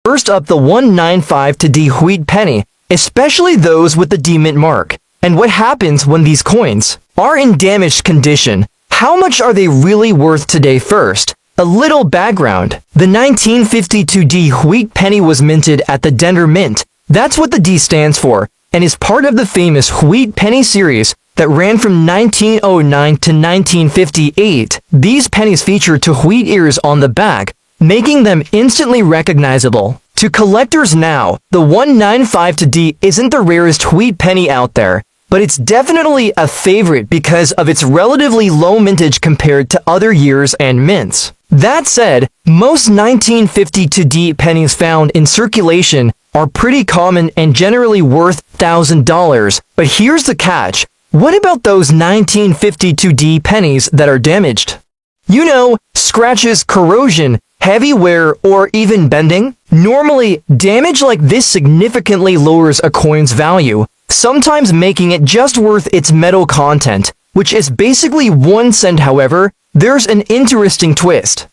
First up, the 195 to D wheat penny, especially those with the D mint mark. And what happens when these coins are in damaged condition? How much are they really worth today? First, a little background. The 1952 D wheat penny was minted at the Denver Mint. That's what the D stands for, and is part of the famous wheat penny series that ran from 1909 to 1958. These pennies feature two wheat ears on the back, making them instantly recognizable. To collectors now, the 195 to D isn't the rarest wheat penny out there, but it's definitely a favorite because of its relatively low mintage compared to other years and mints. That said, most 1952 D pennies found in circulation are pretty common and generally worth $1,000. But here's the catch. What about those 1952 D pennies that are damaged? You know, scratches, corrosion, heavy wear, or even bending? Normally, damage like this significantly lowers a coin's value, sometimes making it just worth its metal content, which is basically 1 cent. However, there's an interesting twist.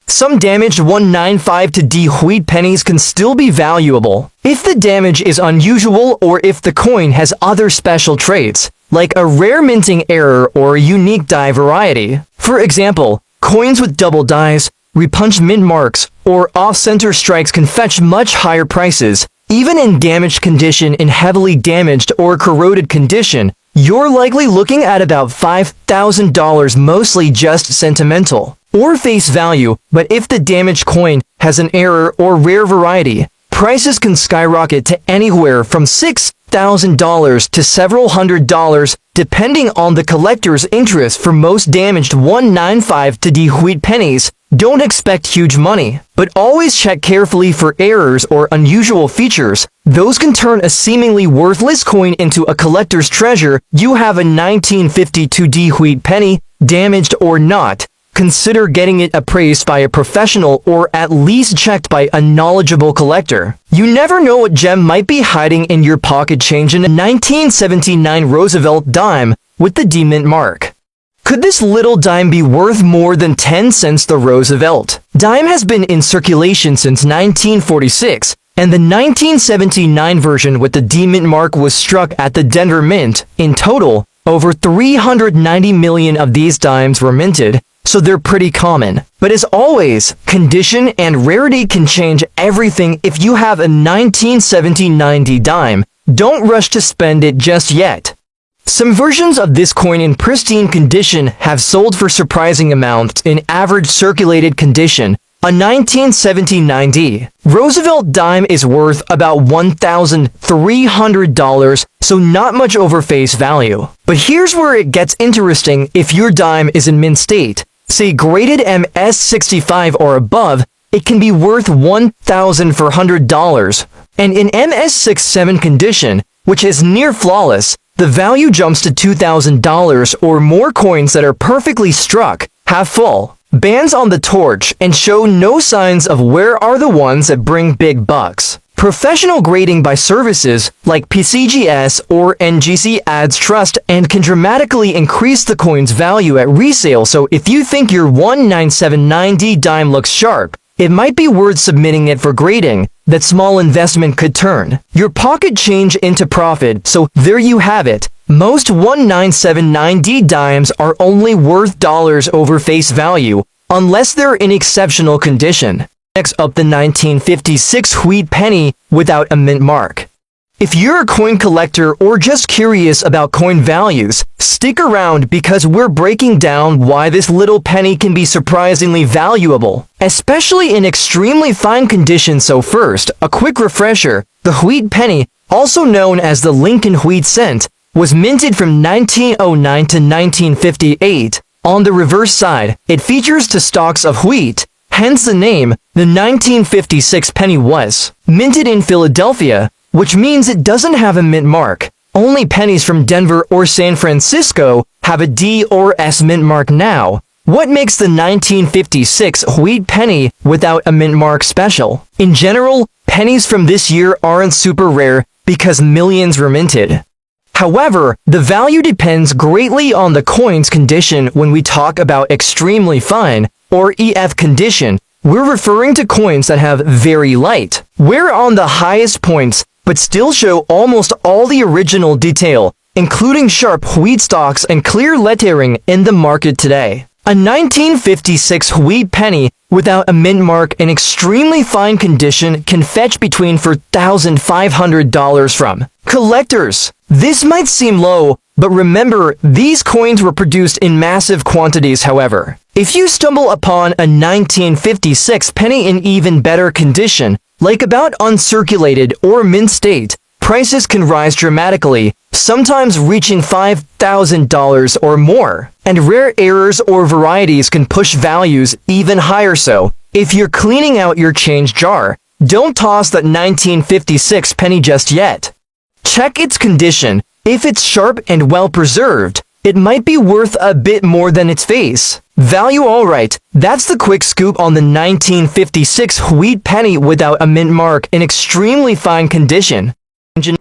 Some damaged 195 to D wheat pennies can still be valuable if the damage is unusual or if the coin has other special traits, like a rare minting error or a unique die variety. For example, coins with double dies, repunched mint marks, or off-center strikes can fetch much higher prices. Even in damaged condition, in heavily damaged or corroded condition, you're likely looking at about $5,000, mostly just sentimental or face value. But if the damaged coin has an error or rare variety, prices can skyrocket to anywhere from $6,000 to several $100s, depending on the collector's interest. For most damaged 195 to D wheat pennies, don't expect huge money, but always check carefully for errors or unusual features. Those can turn a seemingly worthless coin into a collector's treasure. You have a 1952 D wheat penny, damaged or not. Consider getting it appraised by a professional or at least checked by a knowledgeable collector. You never know what gem might be hiding in your pocket. Change in a 1979 Roosevelt Dime with the D mint mark. Could this little dime be worth more than 10 cents? The Roosevelt Dime has been in circulation since 1946, and the 1979 version with the D mint mark was struck at the Denver Mint. In total, over 390 million of these dimes were minted, so they're pretty common. But as always, condition and rarity can change everything. If you have a 1979 D dime, don't rush to spend it just yet. Some versions of this coin in pristine condition have sold for surprising amounts in average circulated condition. A 1979 D Roosevelt Dime is worth about $1,300, so not much over face value. But here's where it gets interesting. If your dime is in mint state, say graded MS65 or above, it can be worth $1,400. And in MS67 condition, which is near flawless, the value jumps to $2,000 or more. Coins that are perfectly struck, have full bands on the torch, and show no signs of wear are the ones that bring big bucks. Professional grading by services like PCGS or NGC adds trust and can dramatically increase the coin's value at resale. So if you think your 1979 D dime looks sharp, it might be worth submitting it for grading. That small investment could turn your pocket change into profit. So there you have it. Most 1979 D dimes are only worth dollars over face value, unless they're in exceptional condition. Next up, the 1956 wheat penny without a mint mark. If you're a coin collector or just curious about coin values, stick around because we're breaking down why this little penny can be surprisingly valuable, especially in extremely fine condition. So first, a quick refresher. The wheat penny, also known as the Lincoln wheat cent, was minted from 1909 to 1958. On the reverse side, it features two stalks of wheat, hence the name. The 1956 penny was minted in Philadelphia, which means it doesn't have a mint mark. Only pennies from Denver or San Francisco have a D or S mint mark now. What makes the 1956 wheat penny without a mint mark special? In general, pennies from this year aren't super rare because millions were minted. However, the value depends greatly on the coin's condition. When we talk about extremely fine, or EF condition, we're referring to coins that have very light wear on the highest points but still show almost all the original detail, including sharp wheat stalks and clear lettering in the market today. A 1956 wheat penny without a mint mark in extremely fine condition can fetch between $4,500 from collectors. This might seem low, but remember, these coins were produced in massive quantities however. If you stumble upon a 1956 penny in even better condition, like about uncirculated or mint state, prices can rise dramatically, sometimes reaching $5,000 or more, and rare errors or varieties can push values even higher. So, if you're cleaning out your change jar, don't toss that 1956 penny just yet. Check its condition. If it's sharp and well preserved, it might be worth a bit more than its face value. Alright, that's the quick scoop on the 1956 wheat penny without a mint mark in extremely fine condition.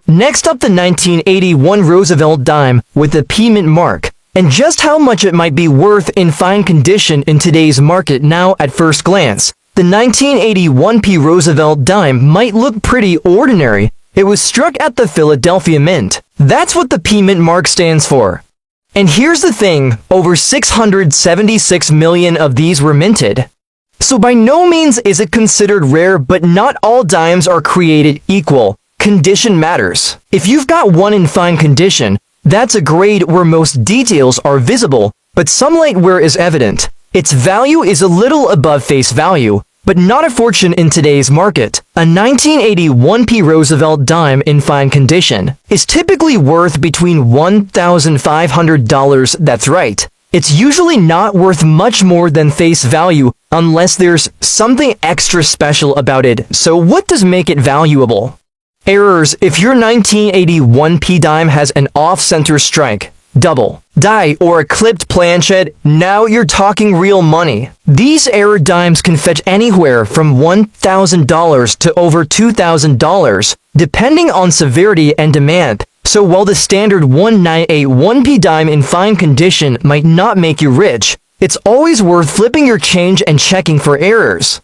Next up, the 1981 Roosevelt Dime with the P mint mark, and just how much it might be worth in fine condition in today's market. Now, at first glance, the 1981 P Roosevelt Dime might look pretty ordinary. It was struck at the Philadelphia Mint. That's what the P mint mark stands for. And here's the thing, over 676 million of these were minted. So by no means is it considered rare, but not all dimes are created equal. Condition matters. If you've got one in fine condition, that's a grade where most details are visible, but some light wear is evident. Its value is a little above face value, but not a fortune in today's market. A 1981 P Roosevelt dime in fine condition is typically worth between $1,500. That's right. It's usually not worth much more than face value unless there's something extra special about it. So what does make it valuable? Errors. If your 1981 P dime has an off-center strike, double die, or a clipped planchet, now you're talking real money. These error dimes can fetch anywhere from $1,000 to over $2,000, depending on severity and demand. So while the standard 1981 P dime in fine condition might not make you rich, it's always worth flipping your change and checking for errors.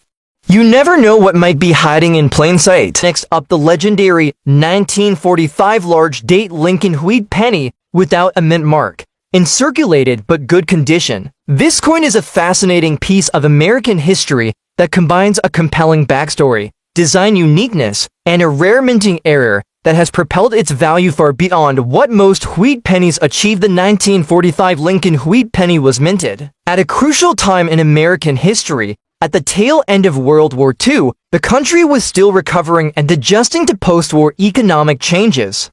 You never know what might be hiding in plain sight. Next up, the legendary 1945 large date Lincoln wheat penny without a mint mark, in circulated but good condition. This coin is a fascinating piece of American history that combines a compelling backstory, design uniqueness, and a rare minting error that has propelled its value far beyond what most wheat pennies achieved. The 1945 Lincoln wheat penny was minted at a crucial time in American history. At the tail end of World War II, the country was still recovering and adjusting to post-war economic changes.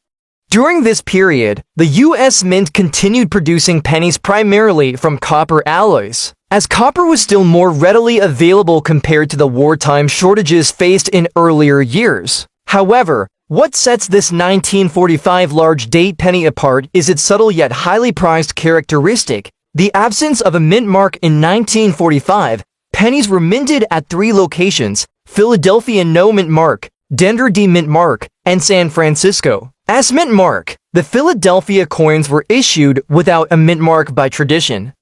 During this period, the U.S. Mint continued producing pennies primarily from copper alloys, as copper was still more readily available compared to the wartime shortages faced in earlier years. However, what sets this 1945 large date penny apart is its subtle yet highly prized characteristic: the absence of a mint mark. In 1945, pennies were minted at 3 locations: Philadelphia no mint mark, Denver D mint mark, and San Francisco. As mint mark, the Philadelphia coins were issued without a mint mark by tradition.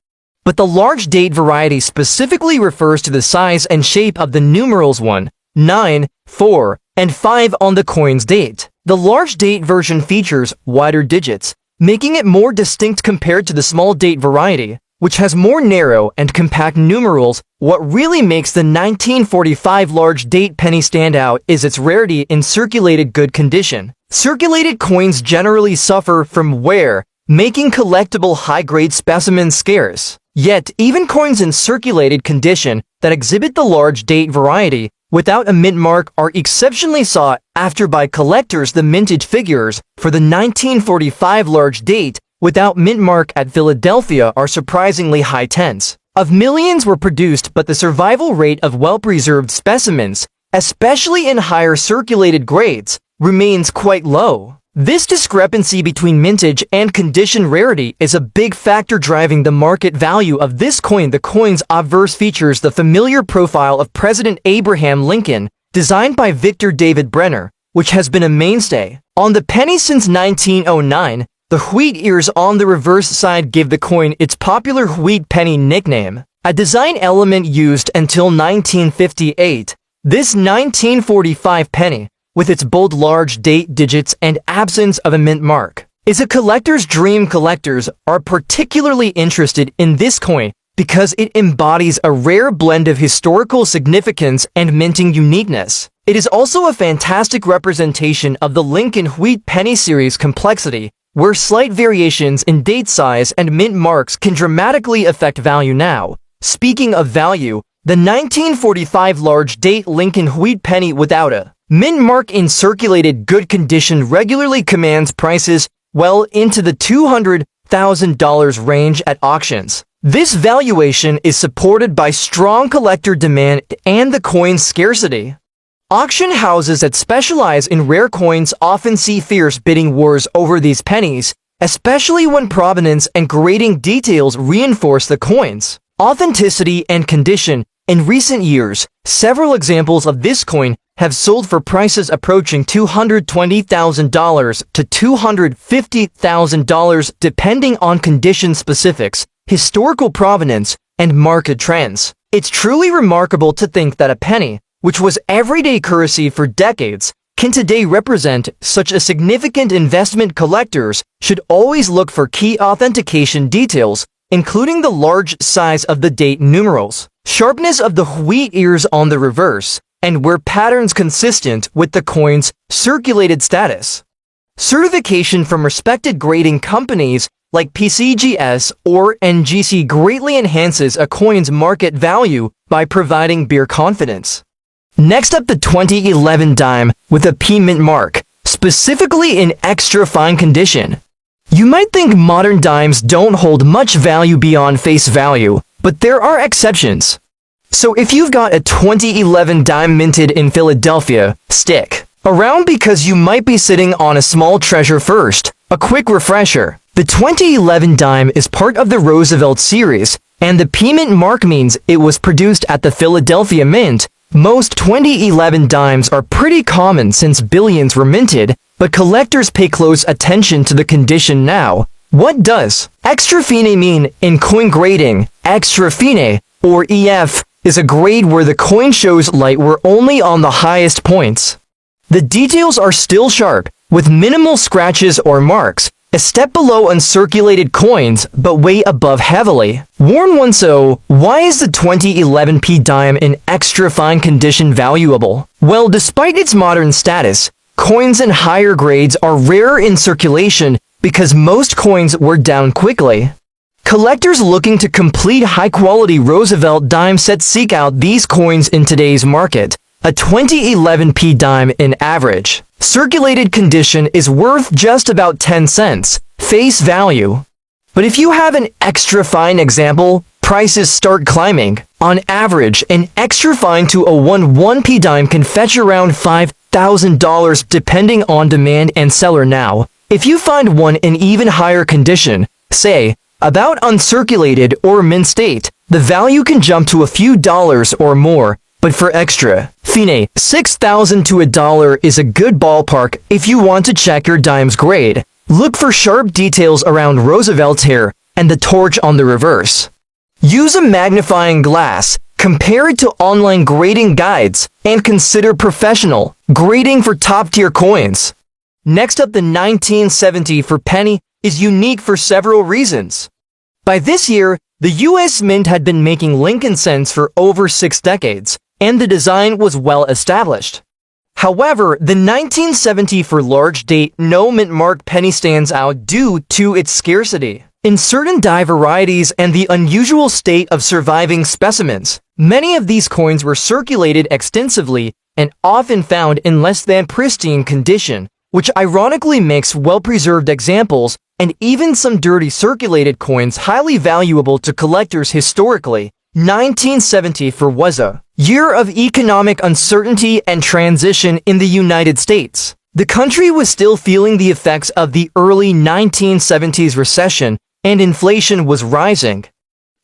But the large date variety specifically refers to the size and shape of the numerals 1, 9, 4, and 5 on the coin's date. The large date version features wider digits, making it more distinct compared to the small date variety, which has more narrow and compact numerals. What really makes the 1945 large date penny stand out is its rarity in circulated good condition. Circulated coins generally suffer from wear, making collectible high-grade specimens scarce. Yet, even coins in circulated condition that exhibit the large date variety without a mint mark are exceptionally sought after by collectors. The mintage figures for the 1945 large date without mint mark at Philadelphia are surprisingly high. Tens of millions were produced, but the survival rate of well-preserved specimens, especially in higher circulated grades, remains quite low. This discrepancy between mintage and condition rarity is a big factor driving the market value of this coin. The coin's obverse features the familiar profile of President Abraham Lincoln, designed by Victor David Brenner, which has been a mainstay on the penny since 1909. The wheat ears on the reverse side give the coin its popular wheat penny nickname. a design element used until 1958. This 1945 penny, with its bold large date digits and absence of a mint mark, is a collector's dream. Collectors are particularly interested in this coin because it embodies a rare blend of historical significance and minting uniqueness. It is also a fantastic representation of the Lincoln Wheat Penny series complexity, where slight variations in date size and mint marks can dramatically affect value. Now, speaking of value, the 1945 large date Lincoln Wheat Penny without a mint mark in circulated good condition regularly commands prices well into the $200,000 range at auctions. This valuation is supported by strong collector demand and the coin's scarcity. Auction houses that specialize in rare coins often see fierce bidding wars over these pennies, especially when provenance and grading details reinforce the coin's authenticity and condition. In recent years, several examples of this coin have sold for prices approaching $220,000 to $250,000 depending on condition specifics, historical provenance, and market trends. It's truly remarkable to think that a penny, which was everyday currency for decades, can today represent such a significant investment. Collectors should always look for key authentication details, including the large size of the date numerals, sharpness of the wheat ears on the reverse, and were patterns consistent with the coin's circulated status. Certification from respected grading companies like PCGS or NGC greatly enhances a coin's market value by providing bear confidence. Next up, the 2011 dime with a P mint mark, specifically in extra fine condition. You might think modern dimes don't hold much value beyond face value, but there are exceptions. So if you've got a 2011 dime minted in Philadelphia, stick around because you might be sitting on a small treasure. First, a quick refresher. The 2011 dime is part of the Roosevelt series, and the P mint mark means it was produced at the Philadelphia Mint. Most 2011 dimes are pretty common since billions were minted, but collectors pay close attention to the condition now. What does extra fine mean in coin grading? Extra fine, or EF, is a grade where the coin shows light wear only on the highest points. The details are still sharp, with minimal scratches or marks, a step below uncirculated coins, but way above heavily worn ones. So, why is the 2011 P dime in extra fine condition valuable? Well, despite its modern status, coins in higher grades are rare in circulation because most coins wear down quickly. Collectors looking to complete high-quality Roosevelt dime sets seek out these coins in today's market. A 2011 P dime in average circulated condition is worth just about 10 cents, face value. But if you have an extra fine example, prices start climbing. On average, an extra fine to a 1/1 P dime can fetch around $5,000 depending on demand and seller. Now, if you find one in even higher condition, say, about uncirculated or mint state, the value can jump to a few dollars or more. But for extra fine, $6,000 to $1 is a good ballpark if you want to check your dime's grade. Look for sharp details around Roosevelt's hair and the torch on the reverse. Use a magnifying glass, compare it to online grading guides, and consider professional grading for top-tier coins. Next up, the 1970 for penny is unique for several reasons. By this year, the U.S. Mint had been making Lincoln cents for over 6 decades, and the design was well established. However, the 1970 for large date no mint mark penny stands out due to its scarcity in certain die varieties and the unusual state of surviving specimens. Many of these coins were circulated extensively and often found in less than pristine condition, which ironically makes well-preserved examples and even some dirty circulated coins highly valuable to collectors. Historically, 1970 was a year of economic uncertainty and transition in the United States. The country was still feeling the effects of the early 1970s recession, and inflation was rising.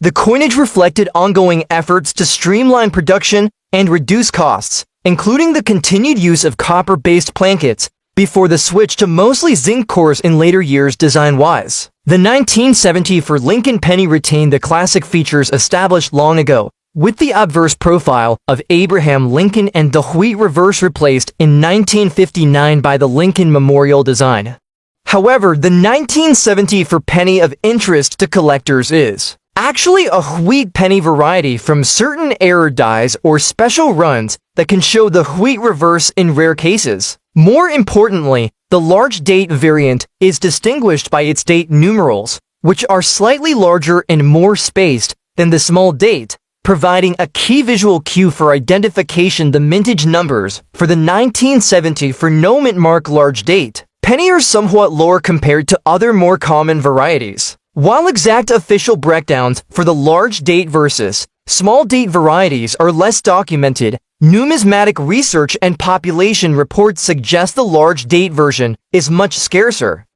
The coinage reflected ongoing efforts to streamline production and reduce costs, including the continued use of copper-based plankets before the switch to mostly zinc cores in later years. Design-wise, The 1970 for Lincoln penny retained the classic features established long ago, with the obverse profile of Abraham Lincoln and the wheat reverse replaced in 1959 by the Lincoln Memorial design. However, the 1970 for penny of interest to collectors is actually a wheat penny variety from certain error dies or special runs that can show the wheat reverse in rare cases. More importantly, the large date variant is distinguished by its date numerals, which are slightly larger and more spaced than the small date, providing a key visual cue for identification. The mintage numbers for the 1970 for no mint mark large date penny are somewhat lower compared to other more common varieties. While exact official breakdowns for the large date versus small date varieties are less documented, numismatic research and population reports suggest the large date version is much scarcer.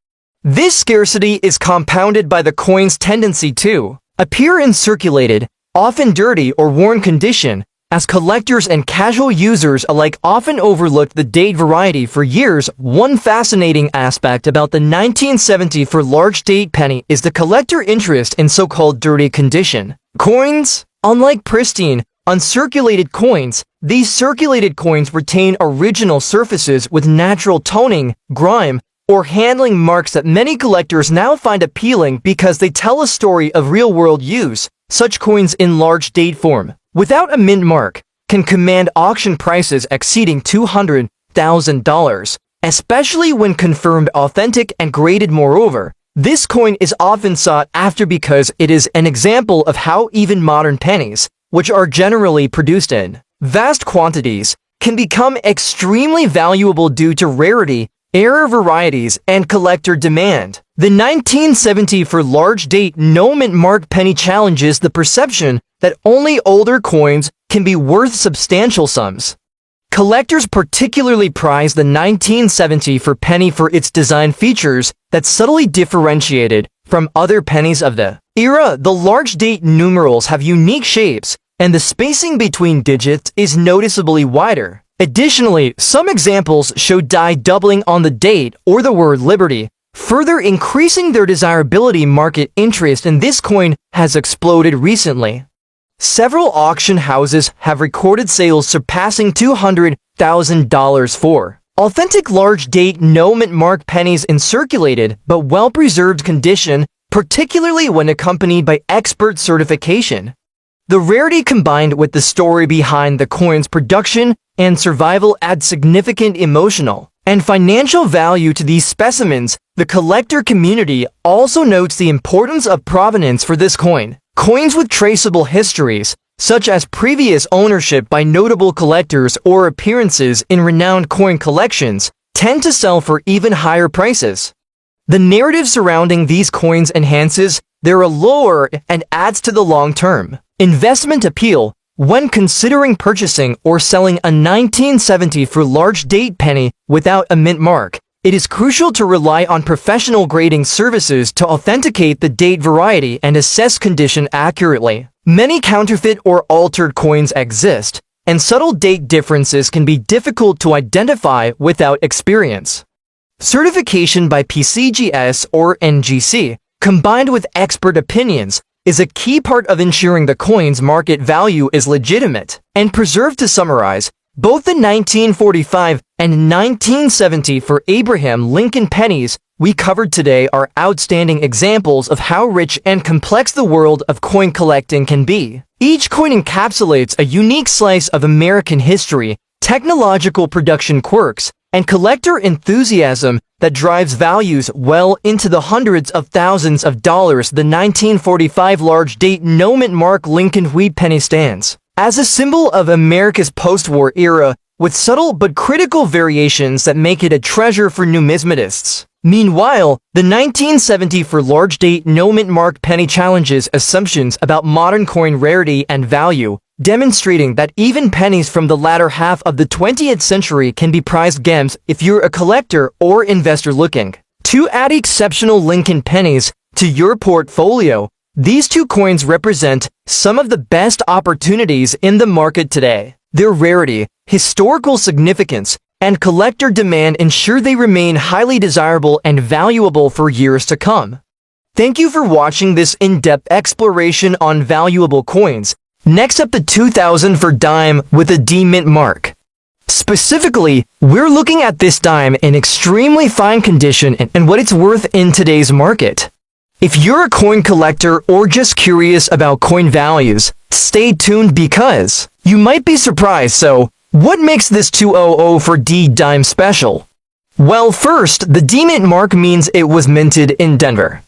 This scarcity is compounded by the coin's tendency to appear in circulated, often dirty or worn condition, as collectors and casual users alike often overlooked the date variety for years. One fascinating aspect about the 1970 for large date penny is the collector interest in so-called dirty condition coins. Unlike pristine, uncirculated coins, these circulated coins retain original surfaces with natural toning, grime, or handling marks that many collectors now find appealing because they tell a story of real-world use. Such coins in large date form, without a mint mark, can command auction prices exceeding $200,000, especially when confirmed authentic and graded. Moreover, this coin is often sought after because it is an example of how even modern pennies, which are generally produced in vast quantities, can become extremely valuable due to rarity, error varieties, and collector demand. The 1970 for large date no mint mark penny challenges the perception that only older coins can be worth substantial sums. Collectors particularly prize the 1970 for penny for its design features that subtly differentiated from other pennies of the era. The large date numerals have unique shapes, and the spacing between digits is noticeably wider. Additionally, some examples show die doubling on the date or the word liberty, further increasing their desirability. Market interest in this coin has exploded recently. Several auction houses have recorded sales surpassing $200,000 for authentic large date no mint mark pennies in circulated but well-preserved condition, particularly when accompanied by expert certification. The rarity combined with the story behind the coin's production and survival adds significant emotional and financial value to these specimens. The collector community also notes the importance of provenance for this coin. Coins with traceable histories, such as previous ownership by notable collectors or appearances in renowned coin collections, tend to sell for even higher prices. The narrative surrounding these coins enhances their allure and adds to the long-term investment appeal. When considering purchasing or selling a 1970 for large date penny without a mint mark, it is crucial to rely on professional grading services to authenticate the date variety and assess condition accurately. Many counterfeit or altered coins exist, and subtle date differences can be difficult to identify without experience. Certification by PCGS or NGC, combined with expert opinions, is a key part of ensuring the coin's market value is legitimate and preserved. To summarize, both the 1945 and 1970 for Abraham Lincoln pennies we covered today are outstanding examples of how rich and complex the world of coin collecting can be. Each coin encapsulates a unique slice of American history, technological production quirks, and collector enthusiasm that drives values well into the hundreds of thousands of dollars. The 1945 large date no mint mark Lincoln wheat penny stands as a symbol of America's post-war era, with subtle but critical variations that make it a treasure for numismatists. Meanwhile, the 1970 for large date no mint mark penny challenges assumptions about modern coin rarity and value, demonstrating that even pennies from the latter half of the 20th century can be prized gems if you're a collector or investor looking to add exceptional Lincoln pennies to your portfolio. These two coins represent some of the best opportunities in the market today. Their rarity, historical significance, and collector demand ensure they remain highly desirable and valuable for years to come. Thank you for watching this in-depth exploration on valuable coins. Next up, the 2000 for dime with a D mint mark. Specifically, we're looking at this dime in extremely fine condition and what it's worth in today's market. If you're a coin collector or just curious about coin values, stay tuned because you might be surprised. So, what makes this 200 for D dime special? Well, first, the D mint mark means it was minted in Denver.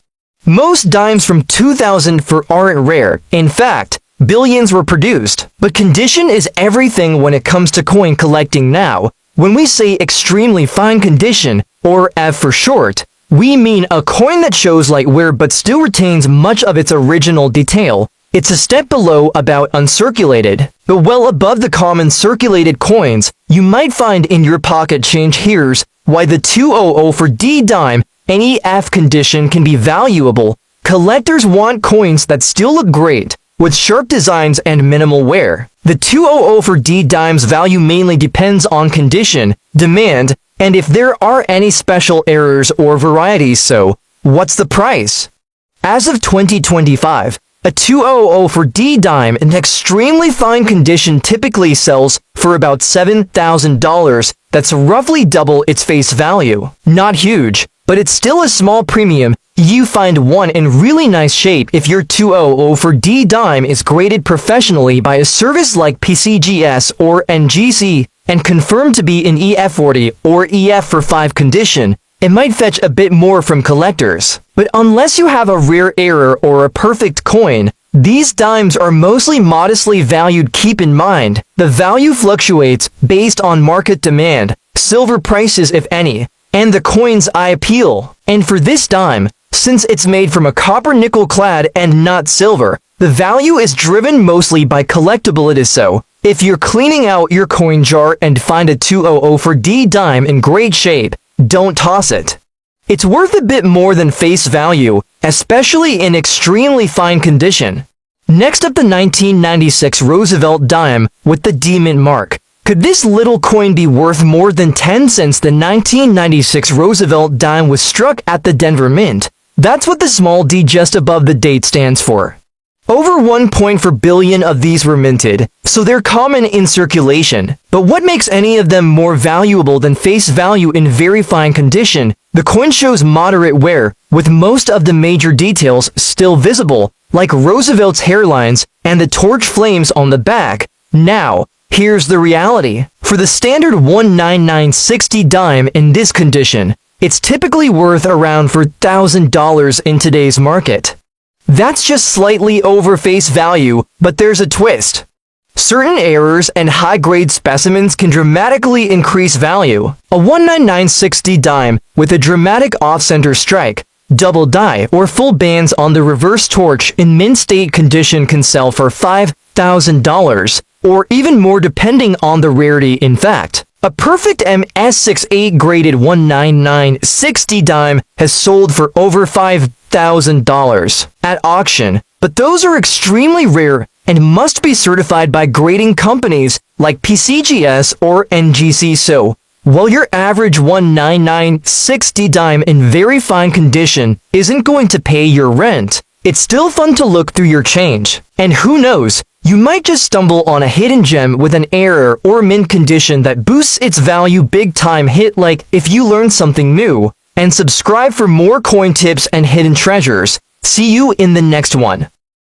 Most dimes from 2000 for aren't rare. In fact, billions were produced. But condition is everything when it comes to coin collecting now. When we say extremely fine condition, or F for short, we mean a coin that shows light wear but still retains much of its original detail. It's a step below about uncirculated, but well above the common circulated coins you might find in your pocket change. Here's why the 200 for D dime in EF condition can be valuable. Collectors want coins that still look great, with sharp designs and minimal wear. The 200 for D dime's value mainly depends on condition, demand, and if there are any special errors or varieties. So, what's the price? As of 2025, a 200 for D dime in extremely fine condition typically sells for about $7,000. That's roughly double its face value. Not huge, but it's still a small premium. You find one in really nice shape if your 200 for D dime is graded professionally by a service like PCGS or NGC and confirmed to be in EF40 or EF45 condition. It might fetch a bit more from collectors. But unless you have a rare error or a perfect coin, these dimes are mostly modestly valued. Keep in mind, the value fluctuates based on market demand, silver prices if any, and the coin's eye appeal. And for this dime, since it's made from a copper nickel clad and not silver, the value is driven mostly by collectability. So, if you're cleaning out your coin jar and find a 200 for D dime in great shape, don't toss it. It's worth a bit more than face value, especially in extremely fine condition. Next up, the 1996 Roosevelt Dime with the D mint mark. Could this little coin be worth more than 10 cents? The 1996 Roosevelt Dime was struck at the Denver Mint. That's what the small d just above the date stands for. Over 1.4 billion of these were minted, so they're common in circulation. But what makes any of them more valuable than face value in very fine condition? The coin shows moderate wear, with most of the major details still visible, like Roosevelt's hairlines and the torch flames on the back. Now, here's the reality. For the standard 19960 dime in this condition, it's typically worth around $4,000 in today's market. That's just slightly over face value, but there's a twist. Certain errors and high-grade specimens can dramatically increase value. A 19960 dime with a dramatic off-center strike, double die, or full bands on the reverse torch in mint state condition can sell for $5,000, or even more depending on the rarity. In fact, a perfect MS68 graded 19960 dime has sold for over $5,000 at auction, but those are extremely rare and must be certified by grading companies like PCGS or NGC. So, while your average 19960 dime in very fine condition isn't going to pay your rent, it's still fun to look through your change. And who knows, you might just stumble on a hidden gem with an error or mint condition that boosts its value big time. Hit like if you learned something new, and subscribe for more coin tips and hidden treasures. See you in the next one.